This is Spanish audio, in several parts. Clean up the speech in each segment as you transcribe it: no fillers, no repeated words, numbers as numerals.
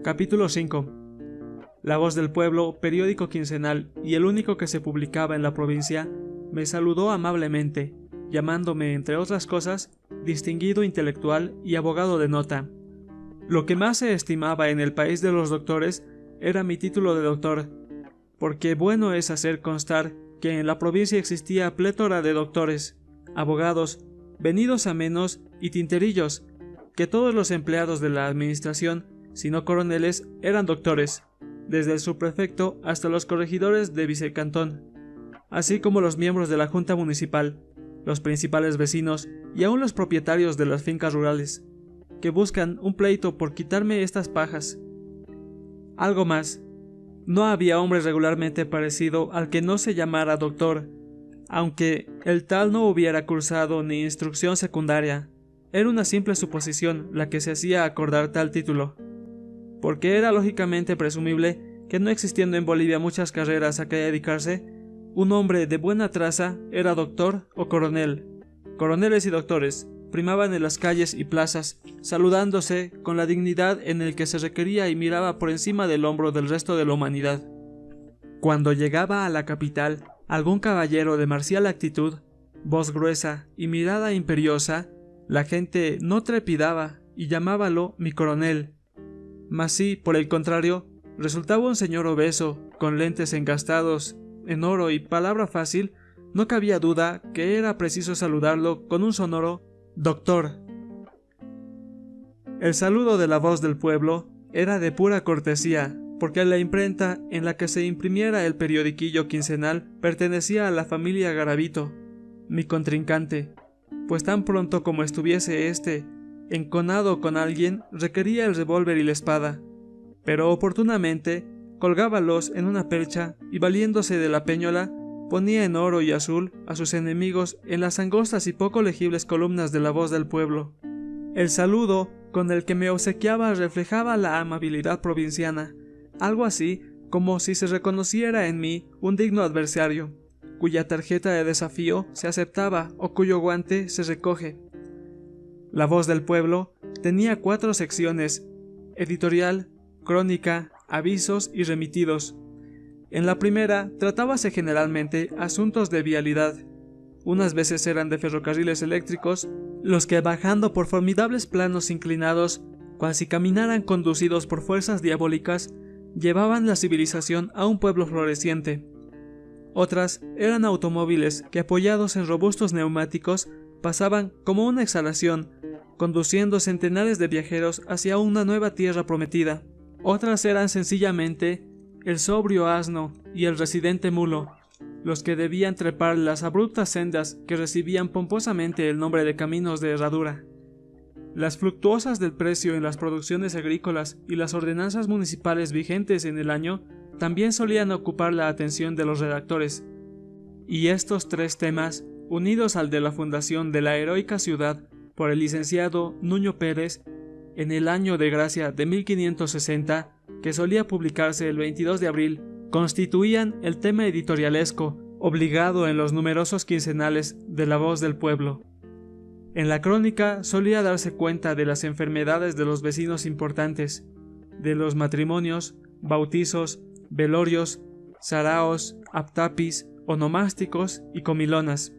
Capítulo 5. La Voz del Pueblo, periódico quincenal y el único que se publicaba en la provincia, me saludó amablemente, llamándome, entre otras cosas, distinguido intelectual y abogado de nota. Lo que más se estimaba en el país de los doctores era mi título de doctor, porque bueno es hacer constar que en la provincia existía plétora de doctores, abogados, venidos a menos y tinterillos, que todos los empleados de la administración, si no coroneles, eran doctores, desde el subprefecto hasta los corregidores de vicecantón, así como los miembros de la junta municipal, los principales vecinos y aún los propietarios de las fincas rurales, que buscan un pleito por quitarme estas pajas. Algo más, no había hombre regularmente parecido al que no se llamara doctor, aunque el tal no hubiera cursado ni instrucción secundaria. Era una simple suposición la que se hacía acordar tal título, porque era lógicamente presumible que no existiendo en Bolivia muchas carreras a que dedicarse, un hombre de buena traza era doctor o coronel. Coroneles y doctores primaban en las calles y plazas, saludándose con la dignidad en el que se requería y miraba por encima del hombro del resto de la humanidad. Cuando llegaba a la capital algún caballero de marcial actitud, voz gruesa y mirada imperiosa, la gente no trepidaba y llamábalo mi coronel. Mas si, por el contrario, resultaba un señor obeso, con lentes engastados en oro y palabra fácil, no cabía duda que era preciso saludarlo con un sonoro «Doctor». El saludo de la Voz del Pueblo era de pura cortesía, porque la imprenta en la que se imprimiera el periodiquillo quincenal pertenecía a la familia Garavito, mi contrincante, pues tan pronto como estuviese enconado con alguien, requería el revólver y la espada, pero oportunamente colgábalos en una percha y valiéndose de la peñola, ponía en oro y azul a sus enemigos en las angostas y poco legibles columnas de la Voz del Pueblo. El saludo con el que me obsequiaba reflejaba la amabilidad provinciana, algo así como si se reconociera en mí un digno adversario, cuya tarjeta de desafío se aceptaba o cuyo guante se recoge. La Voz del Pueblo tenía 4 secciones: editorial, crónica, avisos y remitidos. En la primera tratábase generalmente asuntos de vialidad. Unas veces eran de ferrocarriles eléctricos, los que bajando por formidables planos inclinados, cual si caminaran conducidos por fuerzas diabólicas, llevaban la civilización a un pueblo floreciente. Otras eran automóviles que, apoyados en robustos neumáticos, pasaban como una exhalación, conduciendo centenares de viajeros hacia una nueva tierra prometida. Otras eran sencillamente el sobrio asno y el residente mulo, los que debían trepar las abruptas sendas que recibían pomposamente el nombre de caminos de herradura. Las fluctuosas del precio en las producciones agrícolas y las ordenanzas municipales vigentes en el año también solían ocupar la atención de los redactores, y estos 3 temas, unidos al de la fundación de la heroica ciudad por el licenciado Nuño Pérez en el año de gracia de 1560, que solía publicarse el 22 de abril, constituían el tema editorialesco obligado en los numerosos quincenales de la Voz del Pueblo. En la crónica solía darse cuenta de las enfermedades de los vecinos importantes, de los matrimonios, bautizos, velorios, saraos, aptapis, onomásticos y comilonas.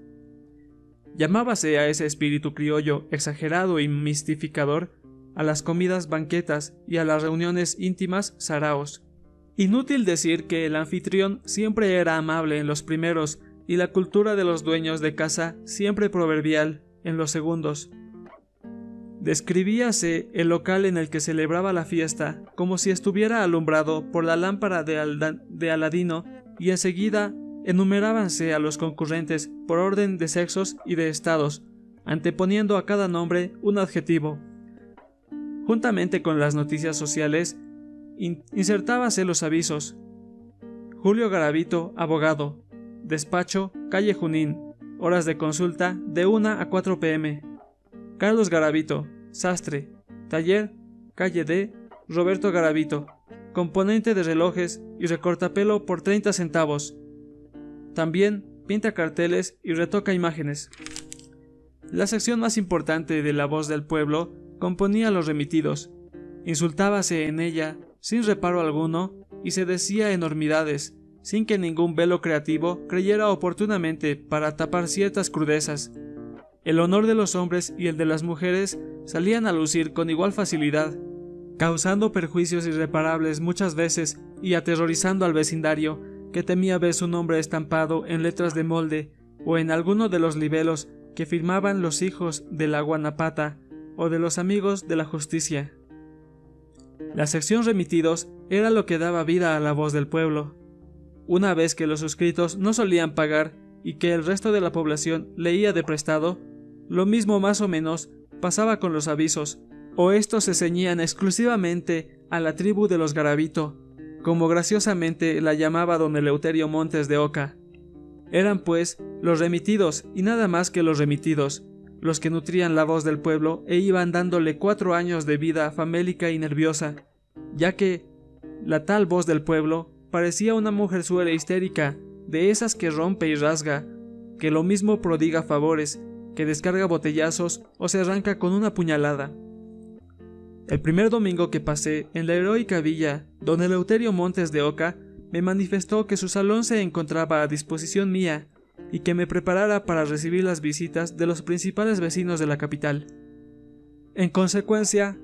Llamábase a ese espíritu criollo exagerado y mistificador a las comidas banquetas y a las reuniones íntimas saraos. Inútil decir que el anfitrión siempre era amable en los primeros y la cultura de los dueños de casa siempre proverbial en los segundos. Describíase el local en el que celebraba la fiesta como si estuviera alumbrado por la lámpara de Aladino, y enseguida enumerábanse a los concurrentes por orden de sexos y de estados, anteponiendo a cada nombre un adjetivo. Juntamente con las noticias sociales, insertábase los avisos: Julio Garavito, abogado, despacho, calle Junín, horas de consulta de 1 a 4 p.m. Carlos Garavito, sastre, taller, calle D, Roberto Garavito, componente de relojes y recortapelo por 30 centavos. También pinta carteles y retoca imágenes. La sección más importante de La Voz del Pueblo componía los remitidos. Insultábase en ella sin reparo alguno, y se decía enormidades, sin que ningún velo creativo creyera oportunamente para tapar ciertas crudezas. El honor de los hombres y el de las mujeres salían a lucir con igual facilidad, causando perjuicios irreparables muchas veces y aterrorizando al vecindario, que temía ver su nombre estampado en letras de molde o en alguno de los libelos que firmaban los hijos de la Guanapata o de los amigos de la justicia. La sección remitidos era lo que daba vida a la voz del pueblo. Una vez que los suscritos no solían pagar y que el resto de la población leía de prestado, lo mismo más o menos pasaba con los avisos, o estos se ceñían exclusivamente a la tribu de los Garavito, como graciosamente la llamaba don Eleuterio Montes de Oca. Eran pues los remitidos y nada más que los remitidos, los que nutrían la voz del pueblo e iban dándole 4 años de vida famélica y nerviosa, ya que la tal voz del pueblo parecía una mujerzuela histérica, de esas que rompe y rasga, que lo mismo prodiga favores, que descarga botellazos o se arranca con una puñalada. El primer domingo que pasé en la heroica villa, don Eleuterio Montes de Oca me manifestó que su salón se encontraba a disposición mía y que me preparara para recibir las visitas de los principales vecinos de la capital. En consecuencia,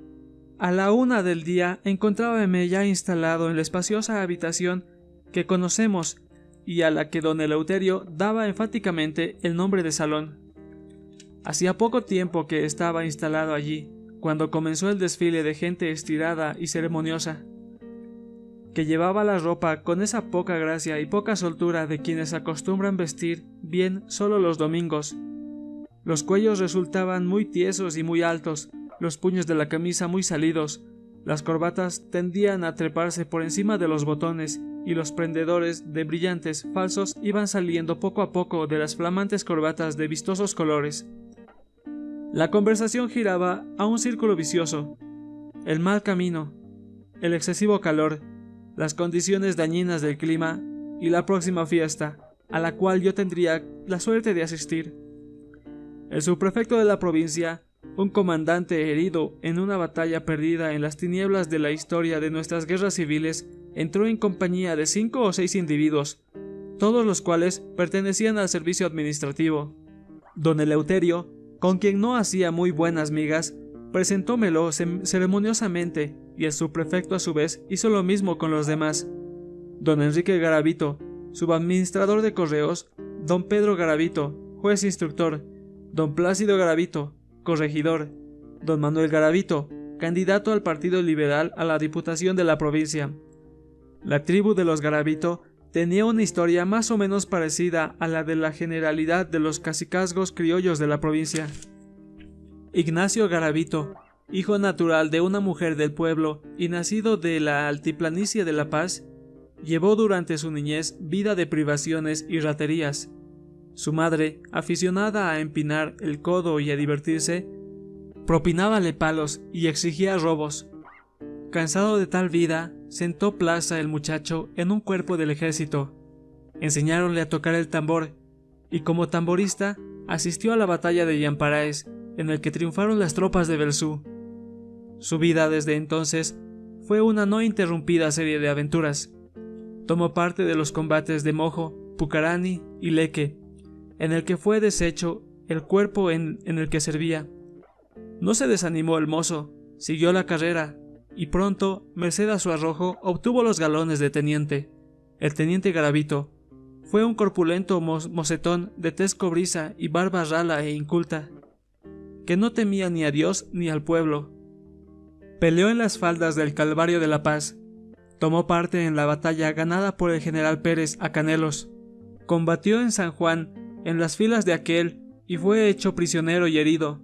a la 1 del día encontrábame ya instalado en la espaciosa habitación que conocemos y a la que don Eleuterio daba enfáticamente el nombre de salón. Hacía poco tiempo que estaba instalado allí, cuando comenzó el desfile de gente estirada y ceremoniosa, que llevaba la ropa con esa poca gracia y poca soltura de quienes acostumbran vestir bien solo los domingos. Los cuellos resultaban muy tiesos y muy altos, los puños de la camisa muy salidos, las corbatas tendían a treparse por encima de los botones y los prendedores de brillantes falsos iban saliendo poco a poco de las flamantes corbatas de vistosos colores. La conversación giraba a un círculo vicioso: el mal camino, el excesivo calor, las condiciones dañinas del clima y la próxima fiesta, a la cual yo tendría la suerte de asistir. El subprefecto de la provincia, un comandante herido en una batalla perdida en las tinieblas de la historia de nuestras guerras civiles, entró en compañía de 5 o 6 individuos, todos los cuales pertenecían al servicio administrativo. Don Eleuterio, con quien no hacía muy buenas migas, presentómelo ceremoniosamente, y el subprefecto a su vez hizo lo mismo con los demás. Don Enrique Garavito, subadministrador de correos; don Pedro Garavito, juez instructor; don Plácido Garavito, corregidor; don Manuel Garavito, candidato al Partido Liberal a la Diputación de la provincia. La tribu de los Garavito tenía una historia más o menos parecida a la de la generalidad de los cacicazgos criollos de la provincia. Ignacio Garavito, hijo natural de una mujer del pueblo y nacido de la altiplanicie de La Paz, llevó durante su niñez vida de privaciones y raterías. Su madre, aficionada a empinar el codo y a divertirse, propinábale palos y exigía robos. Cansado de tal vida, sentó plaza el muchacho en un cuerpo del ejército. Enseñáronle a tocar el tambor, y como tamborista asistió a la batalla de Yamparaes, en el que triunfaron las tropas de Belzú. Su vida desde entonces fue una no interrumpida serie de aventuras. Tomó parte de los combates de Mojo, Pucarani y Leque, en el que fue deshecho el cuerpo en el que servía. No se desanimó el mozo, siguió la carrera, y pronto, merced a su arrojo, obtuvo los galones de teniente. El teniente Garavito fue un corpulento mocetón de tez cobriza y barba rala e inculta, que no temía ni a Dios ni al pueblo. Peleó en las faldas del Calvario de La Paz, tomó parte en la batalla ganada por el general Pérez a Canelos, combatió en San Juan en las filas de aquel y fue hecho prisionero y herido.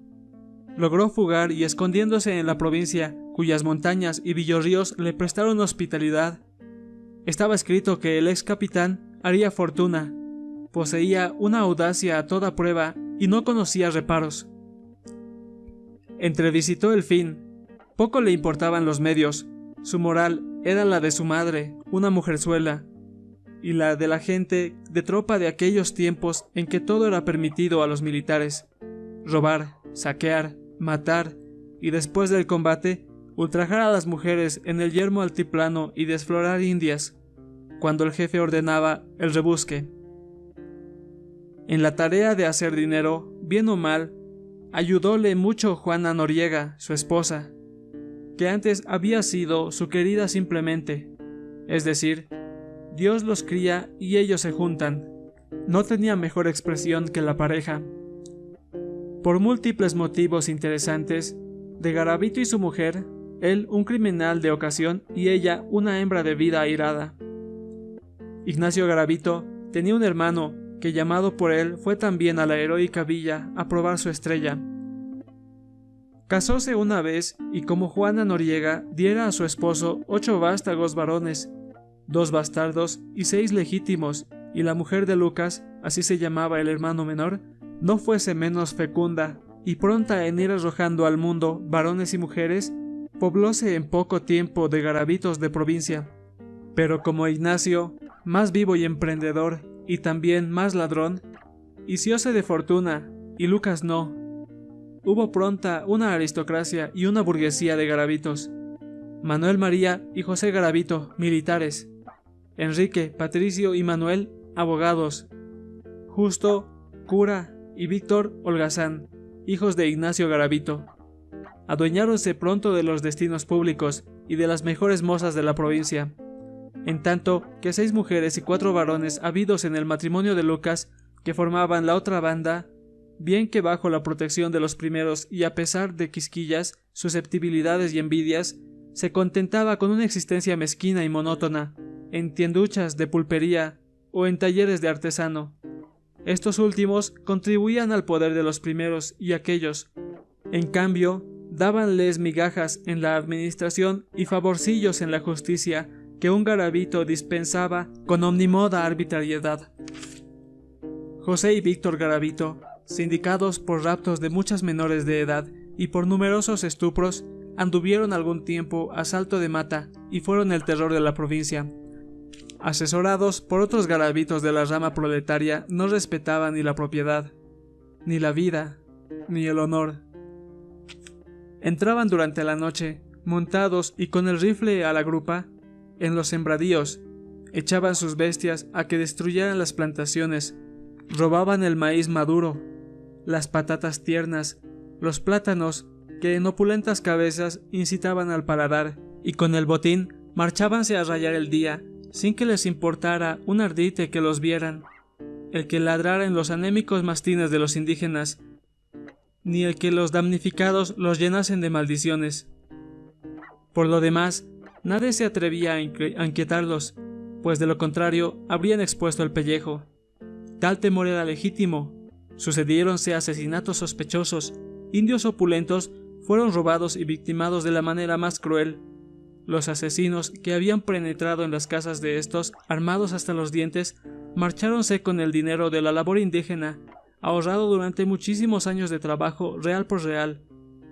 Logró fugar y escondiéndose en la provincia, cuyas montañas y villorríos le prestaron hospitalidad. Estaba escrito que el ex capitán haría fortuna, poseía una audacia a toda prueba y no conocía reparos. Entrevisitó el fin, poco le importaban los medios, su moral era la de su madre, una mujerzuela, y la de la gente de tropa de aquellos tiempos en que todo era permitido a los militares: robar, saquear, matar y después del combate ultrajar a las mujeres en el yermo altiplano y desflorar indias, cuando el jefe ordenaba el rebusque. En la tarea de hacer dinero, bien o mal, ayudóle mucho Juana Noriega, su esposa, que antes había sido su querida simplemente, es decir, Dios los cría y ellos se juntan. No tenía mejor expresión que la pareja. Por múltiples motivos interesantes, de Garavito y su mujer, él un criminal de ocasión y ella una hembra de vida airada. Ignacio Garavito tenía un hermano que, llamado por él, fue también a la heroica villa a probar su estrella. Casóse una vez y, como Juana Noriega diera a su esposo 8 vástagos varones, 2 bastardos y 6 legítimos, y la mujer de Lucas, así se llamaba el hermano menor, no fuese menos fecunda y pronta en ir arrojando al mundo varones y mujeres, poblóse en poco tiempo de garavitos de provincia. Pero como Ignacio, más vivo y emprendedor, y también más ladrón, hicióse de fortuna, y Lucas no. Hubo pronta una aristocracia y una burguesía de garavitos. Manuel María y José Garavito, militares. Enrique, Patricio y Manuel, abogados. Justo, cura, y Víctor, holgazán, hijos de Ignacio Garavito. Adueñáronse pronto de los destinos públicos y de las mejores mozas de la provincia, en tanto que 6 mujeres y 4 varones habidos en el matrimonio de Lucas, que formaban la otra banda, bien que bajo la protección de los primeros y a pesar de quisquillas, susceptibilidades y envidias, se contentaba con una existencia mezquina y monótona, en tienduchas de pulpería o en talleres de artesano. Estos últimos contribuían al poder de los primeros y aquellos, en cambio, dábanles migajas en la administración y favorcillos en la justicia que un Garavito dispensaba con omnimoda arbitrariedad. José y Víctor Garavito, sindicados por raptos de muchas menores de edad y por numerosos estupros, anduvieron algún tiempo a salto de mata y fueron el terror de la provincia. Asesorados por otros Garavitos de la rama proletaria, no respetaban ni la propiedad, ni la vida, ni el honor. Entraban durante la noche, montados y con el rifle a la grupa, en los sembradíos, echaban sus bestias a que destruyeran las plantaciones, robaban el maíz maduro, las patatas tiernas, los plátanos, que en opulentas cabezas incitaban al paladar, y con el botín marchábanse a rayar el día, sin que les importara un ardite que los vieran, el que ladrara en los anémicos mastines de los indígenas, ni el que los damnificados los llenasen de maldiciones. Por lo demás, nadie se atrevía a inquietarlos, pues de lo contrario habrían expuesto el pellejo. Tal temor era legítimo. Sucediéronse asesinatos sospechosos, indios opulentos fueron robados y victimados de la manera más cruel. Los asesinos que habían penetrado en las casas de estos, armados hasta los dientes, marcháronse con el dinero de la labor indígena, ahorrado durante muchísimos años de trabajo real por real,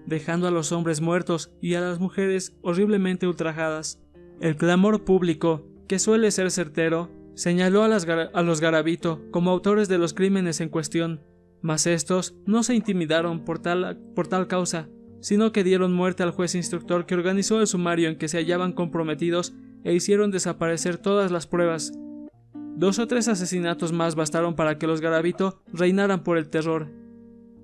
dejando a los hombres muertos y a las mujeres horriblemente ultrajadas. El clamor público, que suele ser certero, señaló a los Garavito como autores de los crímenes en cuestión, mas estos no se intimidaron por tal causa, sino que dieron muerte al juez instructor que organizó el sumario en que se hallaban comprometidos e hicieron desaparecer todas las pruebas. 2 o 3 asesinatos más bastaron para que los Garavito reinaran por el terror.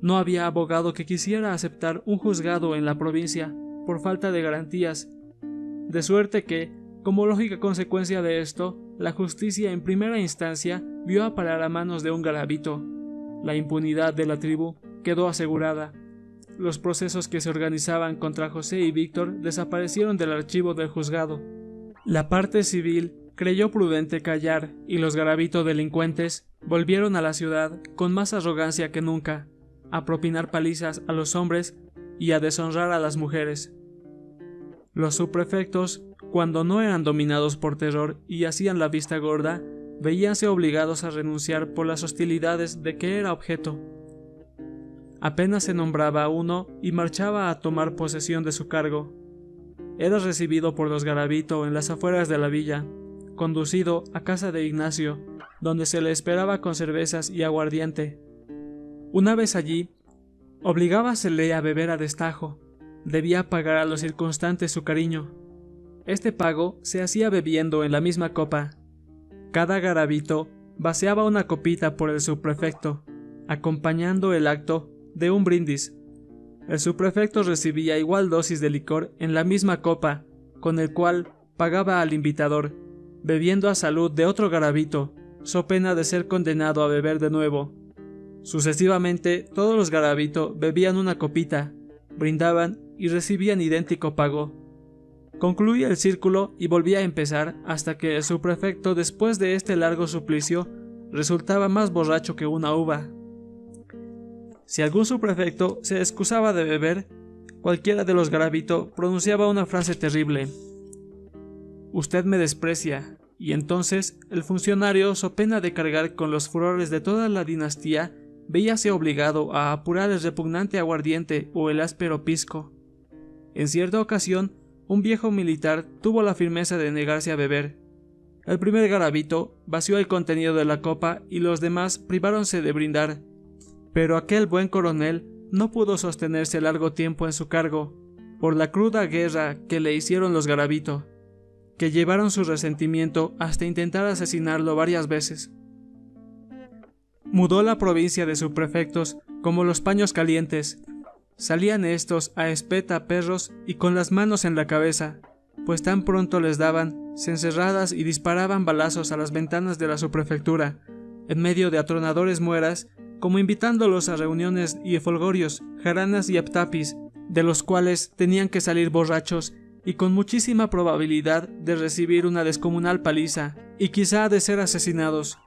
No había abogado que quisiera aceptar un juzgado en la provincia por falta de garantías, de suerte que, como lógica consecuencia de esto, la justicia en primera instancia vio a parar a manos de un Garavito. La impunidad de la tribu quedó asegurada. Los procesos que se organizaban contra José y Víctor desaparecieron del archivo del juzgado. La parte civil creyó prudente callar y los Garavito delincuentes volvieron a la ciudad con más arrogancia que nunca, a propinar palizas a los hombres y a deshonrar a las mujeres. Los subprefectos, cuando no eran dominados por terror y hacían la vista gorda, veíanse obligados a renunciar por las hostilidades de que era objeto. Apenas se nombraba a uno y marchaba a tomar posesión de su cargo. Era recibido por los Garavito en las afueras de la villa, conducido a casa de Ignacio, donde se le esperaba con cervezas y aguardiente. Una vez allí, obligábasele a beber a destajo, debía pagar a los circunstantes su cariño. Este pago se hacía bebiendo en la misma copa. Cada garabito vaciaba una copita por el subprefecto, acompañando el acto de un brindis. El subprefecto recibía igual dosis de licor en la misma copa, con el cual pagaba al invitador, bebiendo a salud de otro garabito, so pena de ser condenado a beber de nuevo. Sucesivamente, todos los garabito bebían una copita, brindaban y recibían idéntico pago. Concluía el círculo y volvía a empezar hasta que el subprefecto, después de este largo suplicio, resultaba más borracho que una uva. Si algún subprefecto se excusaba de beber, cualquiera de los garabito pronunciaba una frase terrible: «Usted me desprecia», y entonces el funcionario, so pena de cargar con los furores de toda la dinastía, veíase obligado a apurar el repugnante aguardiente o el áspero pisco. En cierta ocasión, un viejo militar tuvo la firmeza de negarse a beber. El primer garabito vació el contenido de la copa y los demás priváronse de brindar, pero aquel buen coronel no pudo sostenerse largo tiempo en su cargo, por la cruda guerra que le hicieron los garabito, que llevaron su resentimiento hasta intentar asesinarlo varias veces. Mudó la provincia de subprefectos como los paños calientes. Salían estos a espeta perros y con las manos en la cabeza, pues tan pronto les daban, se encerradas y disparaban balazos a las ventanas de la subprefectura, en medio de atronadores mueras, como invitándolos a reuniones y folgorios, jaranas y aptapis, de los cuales tenían que salir borrachos y con muchísima probabilidad de recibir una descomunal paliza, y quizá de ser asesinados.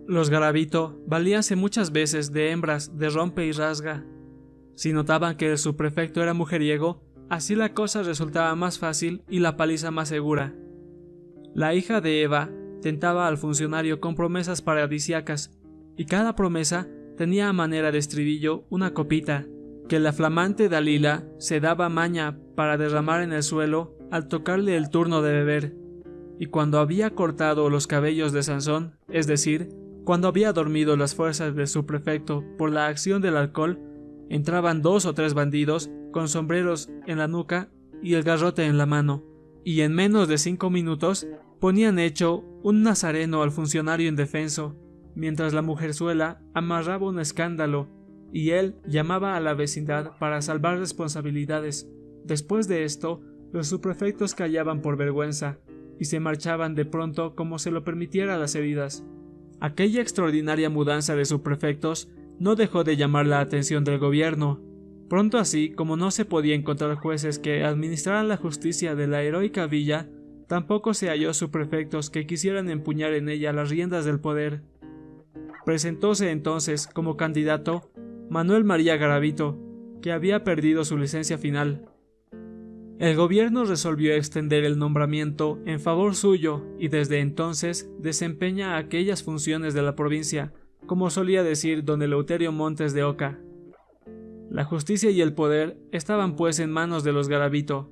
Los garabito valíanse muchas veces de hembras de rompe y rasga. Si notaban que el subprefecto era mujeriego, así la cosa resultaba más fácil y la paliza más segura. La hija de Eva tentaba al funcionario con promesas paradisíacas, y cada promesa tenía a manera de estribillo una copita, que la flamante Dalila se daba maña para derramar en el suelo al tocarle el turno de beber. Y cuando había cortado los cabellos de Sansón, es decir, cuando había dormido las fuerzas del subprefecto por la acción del alcohol, entraban 2 o 3 bandidos con sombreros en la nuca y el garrote en la mano, y en menos de 5 minutos ponían hecho un nazareno al funcionario indefenso, mientras la mujerzuela amarraba un escándalo y él llamaba a la vecindad para salvar responsabilidades. Después de esto, los subprefectos callaban por vergüenza y se marchaban de pronto como se lo permitiera las heridas. Aquella extraordinaria mudanza de subprefectos no dejó de llamar la atención del gobierno. Pronto, así como no se podía encontrar jueces que administraran la justicia de la heroica villa, tampoco se halló subprefectos que quisieran empuñar en ella las riendas del poder. Presentóse entonces como candidato Manuel María Garabito, que había perdido su licencia final. El gobierno resolvió extender el nombramiento en favor suyo y desde entonces desempeña aquellas funciones de la provincia, como solía decir don Eleuterio Montes de Oca. La justicia y el poder estaban pues en manos de los Garabito.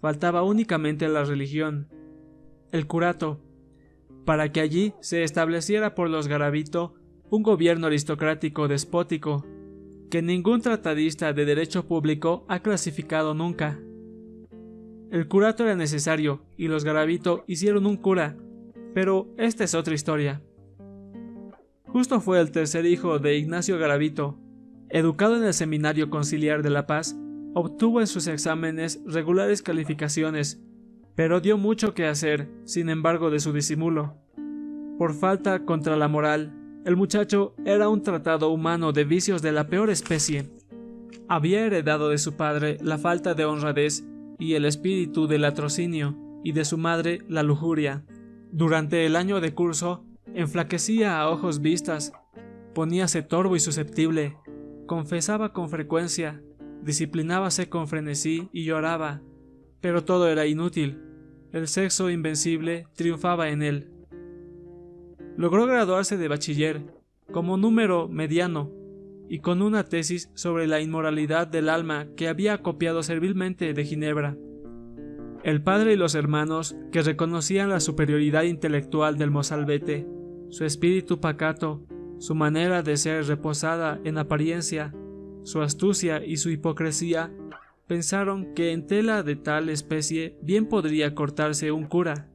Faltaba únicamente la religión, el curato, para que allí se estableciera por los Garabito un gobierno aristocrático despótico, que ningún tratadista de derecho público ha clasificado nunca. El curato era necesario y los Garabito hicieron un cura, pero esta es otra historia. Justo fue el tercer hijo de Ignacio Garabito. Educado en el Seminario Conciliar de La Paz, obtuvo en sus exámenes regulares calificaciones, pero dio mucho que hacer, sin embargo, de su disimulo. Por falta contra la moral, el muchacho era un tratado humano de vicios de la peor especie. Había heredado de su padre la falta de honradez y el espíritu del latrocinio, y de su madre la lujuria. Durante el año de curso, enflaquecía a ojos vistas, poníase torvo y susceptible, confesaba con frecuencia, disciplinábase con frenesí y lloraba, pero todo era inútil. El sexo invencible triunfaba en él. Logró graduarse de bachiller, como número mediano, y con una tesis sobre la inmoralidad del alma que había copiado servilmente de Ginebra. El padre y los hermanos, que reconocían la superioridad intelectual del mozalbete, su espíritu pacato, su manera de ser reposada en apariencia, su astucia y su hipocresía, pensaron que en tela de tal especie bien podría cortarse un cura.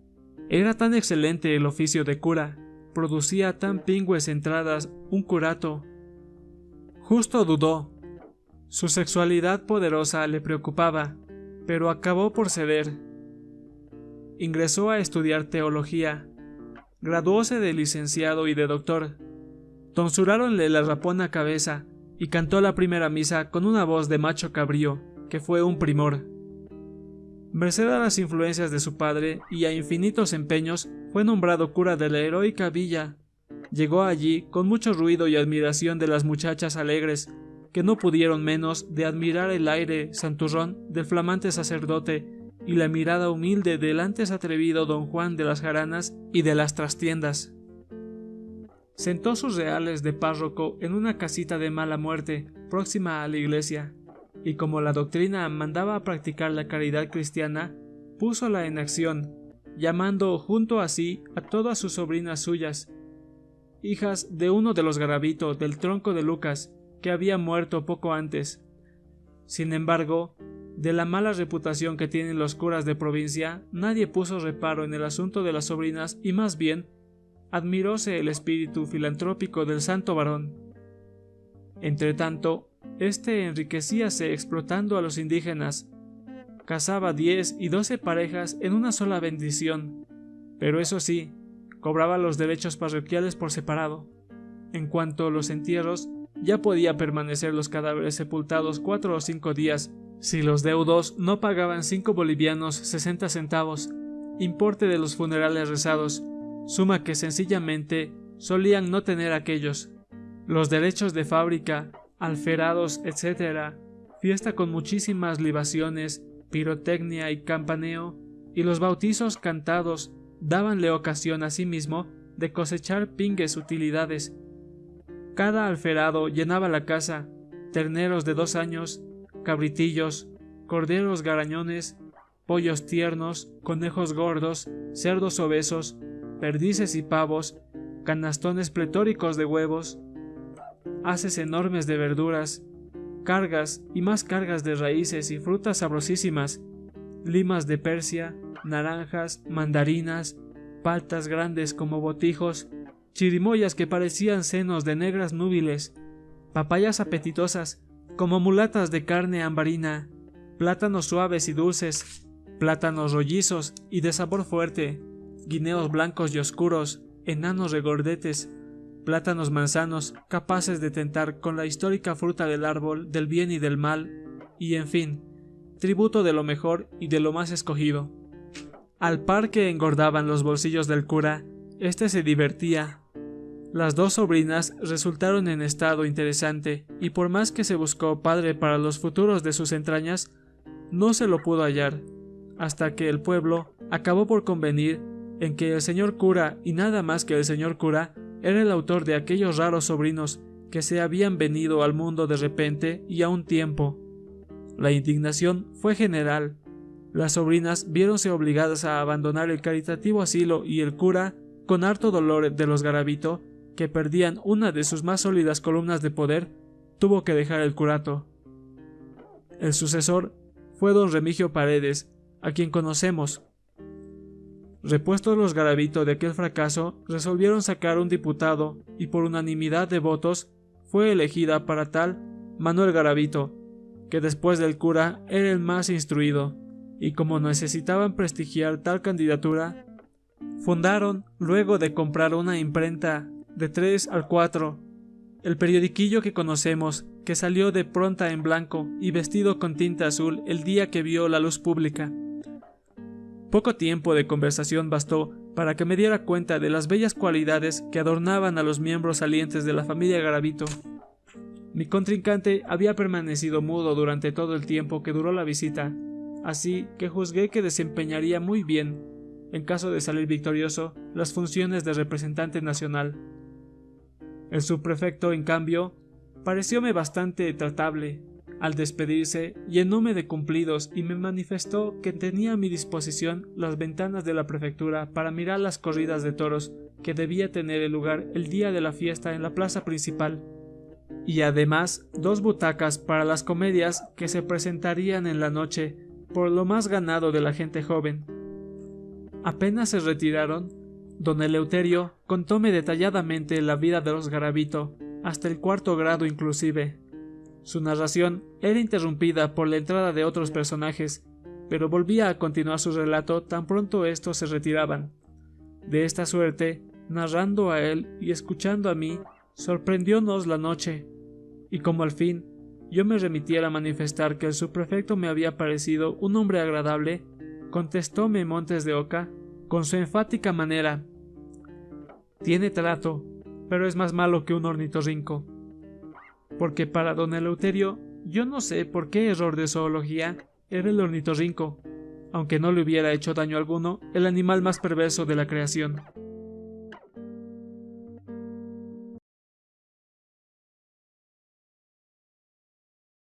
Era tan excelente el oficio de cura, producía tan pingües entradas un curato. Justo dudó. Su sexualidad poderosa le preocupaba, pero acabó por ceder. Ingresó a estudiar teología. Graduóse de licenciado y de doctor. Tonsuráronle la rapona cabeza y cantó la primera misa con una voz de macho cabrío, que fue un primor. Merced a las influencias de su padre y a infinitos empeños, fue nombrado cura de la heroica villa. Llegó allí con mucho ruido y admiración de las muchachas alegres, que no pudieron menos de admirar el aire santurrón del flamante sacerdote y la mirada humilde del antes atrevido don Juan de las jaranas y de las trastiendas. Sentó sus reales de párroco en una casita de mala muerte, próxima a la iglesia, y como la doctrina mandaba a practicar la caridad cristiana, púsola en acción, llamando junto a sí a todas sus sobrinas suyas, hijas de uno de los Garavito del tronco de Lucas, que había muerto poco antes. Sin embargo, de la mala reputación que tienen los curas de provincia, nadie puso reparo en el asunto de las sobrinas y más bien admiróse el espíritu filantrópico del santo varón. Entretanto, este enriquecíase explotando a los indígenas. Casaba 10 y 12 parejas en una sola bendición, pero eso sí, cobraba los derechos parroquiales por separado. En cuanto a los entierros, ya podía permanecer los cadáveres sepultados 4 o 5 días, si los deudos no pagaban 5 bolivianos 60 centavos, importe de los funerales rezados, suma que sencillamente solían no tener aquellos. Los derechos de fábrica, alferados, etc., fiesta con muchísimas libaciones, pirotecnia y campaneo, y los bautizos cantados dábanle ocasión a sí mismo de cosechar pingues utilidades. Cada alferado llenaba la casa, terneros de 2 años, cabritillos, corderos garañones, pollos tiernos, conejos gordos, cerdos obesos, perdices y pavos, canastones pletóricos de huevos, haces enormes de verduras, cargas y más cargas de raíces y frutas sabrosísimas, limas de Persia, naranjas, mandarinas, paltas grandes como botijos, chirimoyas que parecían senos de negras núbiles, papayas apetitosas como mulatas de carne ambarina, plátanos suaves y dulces, plátanos rollizos y de sabor fuerte, guineos blancos y oscuros, enanos regordetes, plátanos manzanos capaces de tentar con la histórica fruta del árbol del bien y del mal, y en fin, tributo de lo mejor y de lo más escogido. Al par que engordaban los bolsillos del cura, éste se divertía. Las 2 sobrinas resultaron en estado interesante, y por más que se buscó padre para los futuros de sus entrañas, no se lo pudo hallar, hasta que el pueblo acabó por convenir en que el señor cura, y nada más que el señor cura, era el autor de aquellos raros sobrinos que se habían venido al mundo de repente y a un tiempo. La indignación fue general. Las sobrinas viéronse obligadas a abandonar el caritativo asilo y el cura, con harto dolor de los Garavito, que perdían una de sus más sólidas columnas de poder, tuvo que dejar el curato. El sucesor fue don Remigio Paredes, a quien conocemos. Repuestos los Garavito de aquel fracaso, resolvieron sacar un diputado y por unanimidad de votos fue elegida para tal Manuel Garavito, que después del cura era el más instruido, y como necesitaban prestigiar tal candidatura, fundaron, luego de comprar una imprenta de 3 al 4, el periodiquillo que conocemos, que salió de pronta en blanco y vestido con tinta azul el día que vio la luz pública. Poco tiempo de conversación bastó para que me diera cuenta de las bellas cualidades que adornaban a los miembros salientes de la familia Garavito. Mi contrincante había permanecido mudo durante todo el tiempo que duró la visita, así que juzgué que desempeñaría muy bien, en caso de salir victorioso, las funciones de representante nacional. El subprefecto, en cambio, parecióme bastante tratable. Al despedirse, llenóme de cumplidos y me manifestó que tenía a mi disposición las ventanas de la prefectura para mirar las corridas de toros que debía tener lugar el día de la fiesta en la plaza principal, y además 2 butacas para las comedias que se presentarían en la noche por lo más ganado de la gente joven. Apenas se retiraron, don Eleuterio contóme detalladamente la vida de los Garavito, hasta el 4º grado inclusive. Su narración era interrumpida por la entrada de otros personajes, pero volvía a continuar su relato tan pronto estos se retiraban. De esta suerte, narrando a él y escuchando a mí, sorprendiónos la noche, y como al fin yo me remitiera a manifestar que el subprefecto me había parecido un hombre agradable, contestóme Montes de Oca con su enfática manera: «Tiene trato, pero es más malo que un ornitorrinco». Porque para don Eleuterio, yo no sé por qué error de zoología, era el ornitorrinco, aunque no le hubiera hecho daño alguno, el animal más perverso de la creación.